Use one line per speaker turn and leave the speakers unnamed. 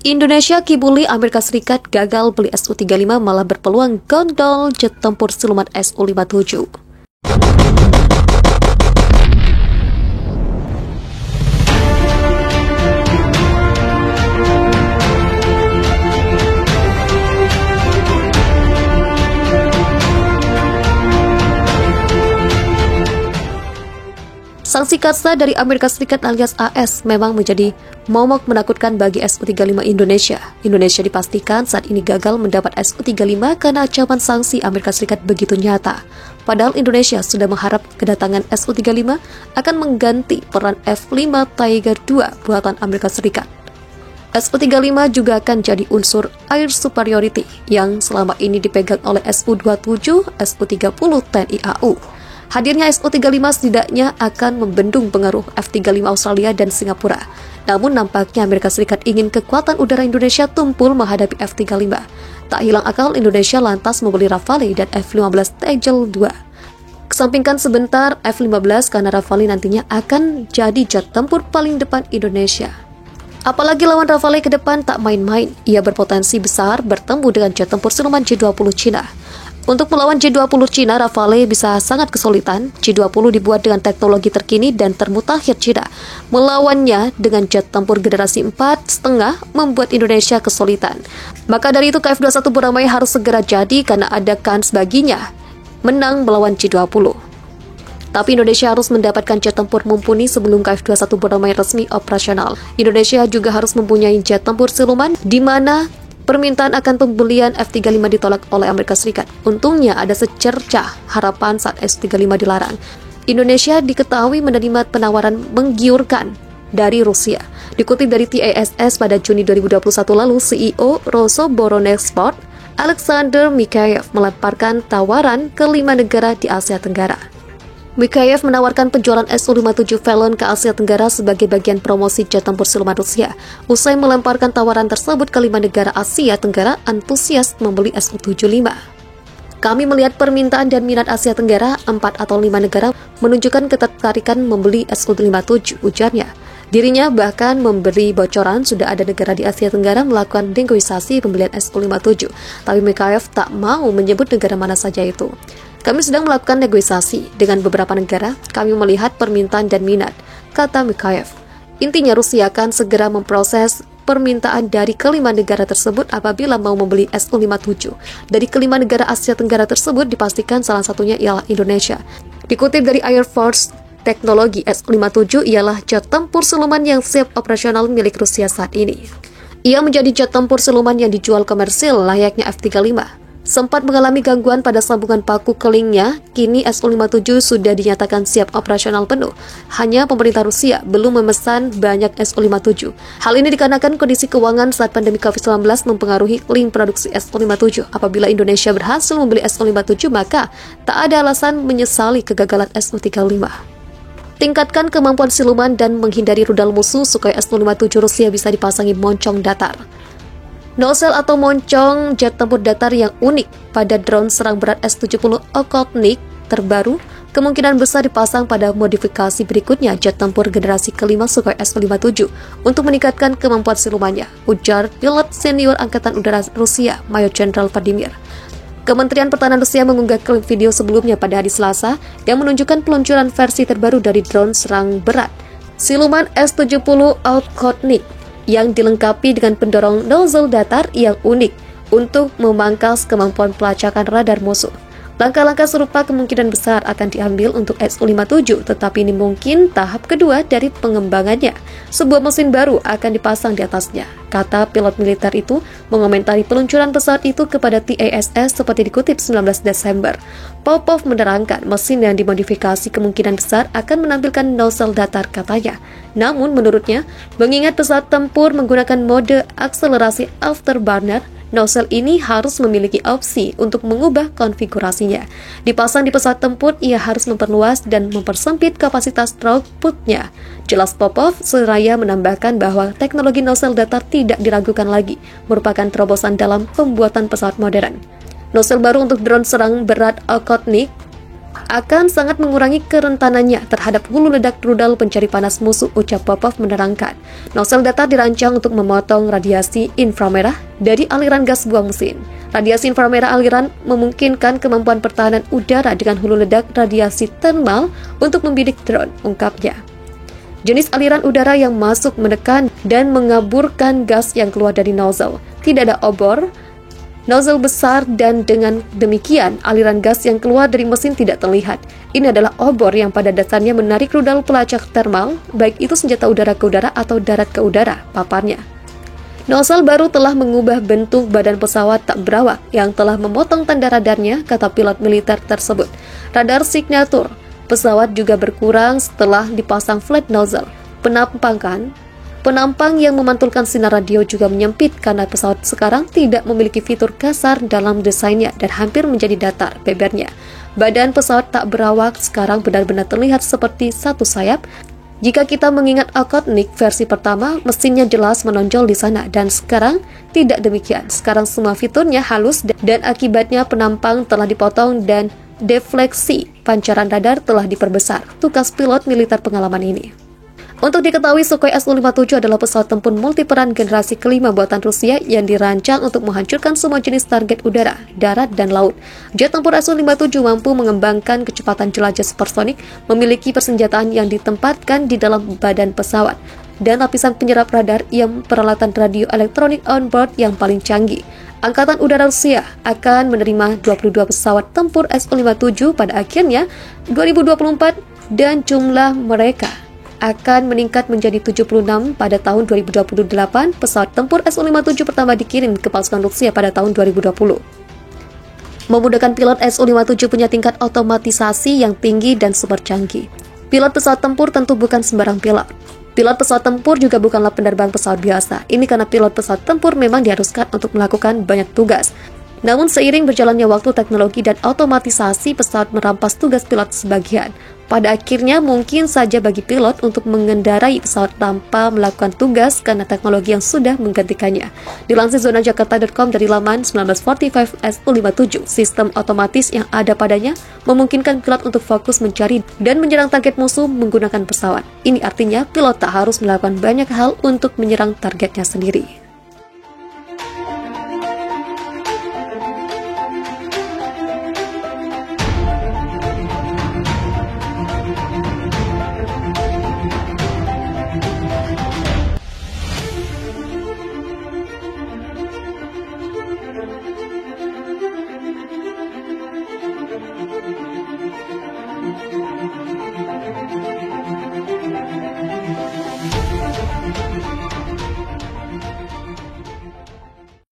Indonesia kibuli Amerika Serikat gagal beli Su-35 malah berpeluang gondol jet tempur siluman Su-57. Sanksi kasta dari Amerika Serikat alias AS memang menjadi momok menakutkan bagi Su-35 Indonesia. Indonesia dipastikan saat ini gagal mendapat Su-35 karena ancaman sanksi Amerika Serikat begitu nyata. Padahal Indonesia sudah mengharap kedatangan Su-35 akan mengganti peran F-5 Tiger II buatan Amerika Serikat. Su-35 juga akan jadi unsur air superiority yang selama ini dipegang oleh Su-27, Su-30 TNI AU. Hadirnya Su-35 setidaknya akan membendung pengaruh F-35 Australia dan Singapura. Namun nampaknya Amerika Serikat ingin kekuatan udara Indonesia tumpul menghadapi F-35. Tak hilang akal Indonesia lantas membeli Rafale dan F-15 Tegal II. Kesampingkan sebentar F-15 karena Rafale nantinya akan jadi jet tempur paling depan Indonesia. Apalagi lawan Rafale ke depan tak main-main, ia berpotensi besar bertemu dengan jet tempur siluman J-20 Cina. Untuk melawan J-20 Cina, Rafale bisa sangat kesulitan. J-20 dibuat dengan teknologi terkini dan termutakhir Cina. Melawannya dengan jet tempur generasi 4,5 membuat Indonesia kesulitan. Maka dari itu KF-21 Boramae harus segera jadi karena ada kans baginya menang melawan J-20. Tapi Indonesia harus mendapatkan jet tempur mumpuni sebelum KF-21 Boramae resmi operasional. Indonesia juga harus mempunyai jet tempur siluman di mana permintaan akan pembelian F-35 ditolak oleh Amerika Serikat. Untungnya ada secercah harapan saat F-35 dilarang. Indonesia diketahui menerima penawaran menggiurkan dari Rusia. Dikutip dari TASS pada Juni 2021 lalu, CEO Rosoboronexport, Alexander Mikhaev melemparkan tawaran ke 5 negara di Asia Tenggara. Mikhaev menawarkan penjualan Su-57 Valon ke Asia Tenggara sebagai bagian promosi jet tempur siluman Rusia. Usai melemparkan tawaran tersebut ke 5 negara Asia Tenggara antusias membeli Su-75. Kami melihat permintaan dan minat Asia Tenggara, 4 atau 5 negara menunjukkan ketertarikan membeli Su-57, ujarnya. Dirinya bahkan memberi bocoran sudah ada negara di Asia Tenggara melakukan negosiasi pembelian Su-57, tapi Mikhaev tak mau menyebut negara mana saja itu. Kami sedang melakukan negosiasi dengan beberapa negara, kami melihat permintaan dan minat, kata Mikhaev. Intinya Rusia akan segera memproses permintaan dari kelima negara tersebut apabila mau membeli Su-57. Dari kelima negara Asia Tenggara tersebut dipastikan salah satunya ialah Indonesia. Dikutip dari Air Force, teknologi Su-57 ialah jet tempur siluman yang siap operasional milik Rusia saat ini. Ia menjadi jet tempur siluman yang dijual komersil layaknya F-35. Sempat mengalami gangguan pada sambungan paku kelingnya, kini Su-57 sudah dinyatakan siap operasional penuh. Hanya pemerintah Rusia belum memesan banyak Su-57. Hal ini dikarenakan kondisi keuangan saat pandemi COVID-19 mempengaruhi link produksi Su-57. Apabila Indonesia berhasil membeli Su-57, maka tak ada alasan menyesali kegagalan Su-35. Tingkatkan kemampuan siluman dan menghindari rudal musuh Sukhoi Su-57 Rusia bisa dipasangi moncong datar. Nozzle atau moncong jet tempur datar yang unik pada drone serang berat S-70 Okhotnik terbaru kemungkinan besar dipasang pada modifikasi berikutnya jet tempur generasi kelima Sukhoi Su-57 untuk meningkatkan kemampuan silumannya, ujar pilot senior Angkatan Udara Rusia, Mayor Jenderal Vladimir. Kementerian Pertahanan Rusia mengunggah klip video sebelumnya pada hari Selasa yang menunjukkan peluncuran versi terbaru dari drone serang berat siluman S-70 Okhotnik yang dilengkapi dengan pendorong nozzle datar yang unik untuk memangkas kemampuan pelacakan radar musuh. Langkah-langkah serupa kemungkinan besar akan diambil untuk Su-57, tetapi ini mungkin tahap kedua dari pengembangannya. Sebuah mesin baru akan dipasang di atasnya, kata pilot militer itu mengomentari peluncuran pesawat itu kepada TASS seperti dikutip 19 Desember. Popov menerangkan mesin yang dimodifikasi kemungkinan besar akan menampilkan nozzle datar, katanya. Namun menurutnya, mengingat pesawat tempur menggunakan mode akselerasi afterburner, nozzle ini harus memiliki opsi untuk mengubah konfigurasinya. Dipasang di pesawat tempur, ia harus memperluas dan mempersempit kapasitas throughput-nya. Jelas Popov, seraya menambahkan bahwa teknologi nozzle datar tidak diragukan lagi, merupakan terobosan dalam pembuatan pesawat modern. Nozzle baru untuk drone serang berat Okhotnik akan sangat mengurangi kerentanannya terhadap hulu ledak rudal pencari panas musuh, ucap Popov menerangkan. Nozzle datar dirancang untuk memotong radiasi inframerah dari aliran gas buang mesin. Radiasi inframerah aliran memungkinkan kemampuan pertahanan udara dengan hulu ledak radiasi thermal untuk membidik drone, ungkapnya. Jenis aliran udara yang masuk menekan dan mengaburkan gas yang keluar dari nozzle. Tidak ada obor, nozzle besar, dan dengan demikian aliran gas yang keluar dari mesin tidak terlihat. Ini adalah obor yang pada dasarnya menarik rudal pelacak thermal, baik itu senjata udara ke udara atau darat ke udara, paparnya. Nozzle baru telah mengubah bentuk badan pesawat tak berawak yang telah memotong tanda radarnya, kata pilot militer tersebut. Radar signatur pesawat juga berkurang setelah dipasang flat nozzle. Penampang yang memantulkan sinar radio juga menyempit karena pesawat sekarang tidak memiliki fitur kasar dalam desainnya dan hampir menjadi datar, bebernya. Badan pesawat tak berawak sekarang benar-benar terlihat seperti satu sayap. Jika kita mengingat Okhotnik versi pertama, mesinnya jelas menonjol di sana, dan sekarang tidak demikian. Sekarang semua fiturnya halus dan akibatnya penampang telah dipotong dan defleksi pancaran radar telah diperbesar, tukas pilot militer pengalaman ini. Untuk diketahui, Sukhoi Su-57 adalah pesawat tempur multiperan generasi kelima buatan Rusia yang dirancang untuk menghancurkan semua jenis target udara, darat, dan laut. Jet tempur Su-57 mampu mengembangkan kecepatan jelajah supersonik, memiliki persenjataan yang ditempatkan di dalam badan pesawat, dan lapisan penyerap radar yang peralatan radio elektronik on-board yang paling canggih. Angkatan Udara Rusia akan menerima 22 pesawat tempur Su-57 pada akhirnya 2024 dan jumlah mereka akan meningkat menjadi 76 pada tahun 2028. Pesawat tempur Su-57 pertama dikirim ke pasukan Rusia pada tahun 2020. Memudahkan pilot Su-57 punya tingkat otomatisasi yang tinggi dan super canggih. Pilot pesawat tempur tentu bukan sembarang pilot. Pilot pesawat tempur juga bukanlah penerbang pesawat biasa. Ini karena pilot pesawat tempur memang diharuskan untuk melakukan banyak tugas. Namun seiring berjalannya waktu, teknologi dan otomatisasi pesawat merampas tugas pilot sebagian. Pada akhirnya mungkin saja bagi pilot untuk mengendarai pesawat tanpa melakukan tugas karena teknologi yang sudah menggantikannya. Dilansir zonajakarta.com dari laman 1945 Su-57, sistem otomatis yang ada padanya memungkinkan pilot untuk fokus mencari dan menyerang target musuh menggunakan pesawat. Ini artinya pilot tak harus melakukan banyak hal untuk menyerang targetnya sendiri.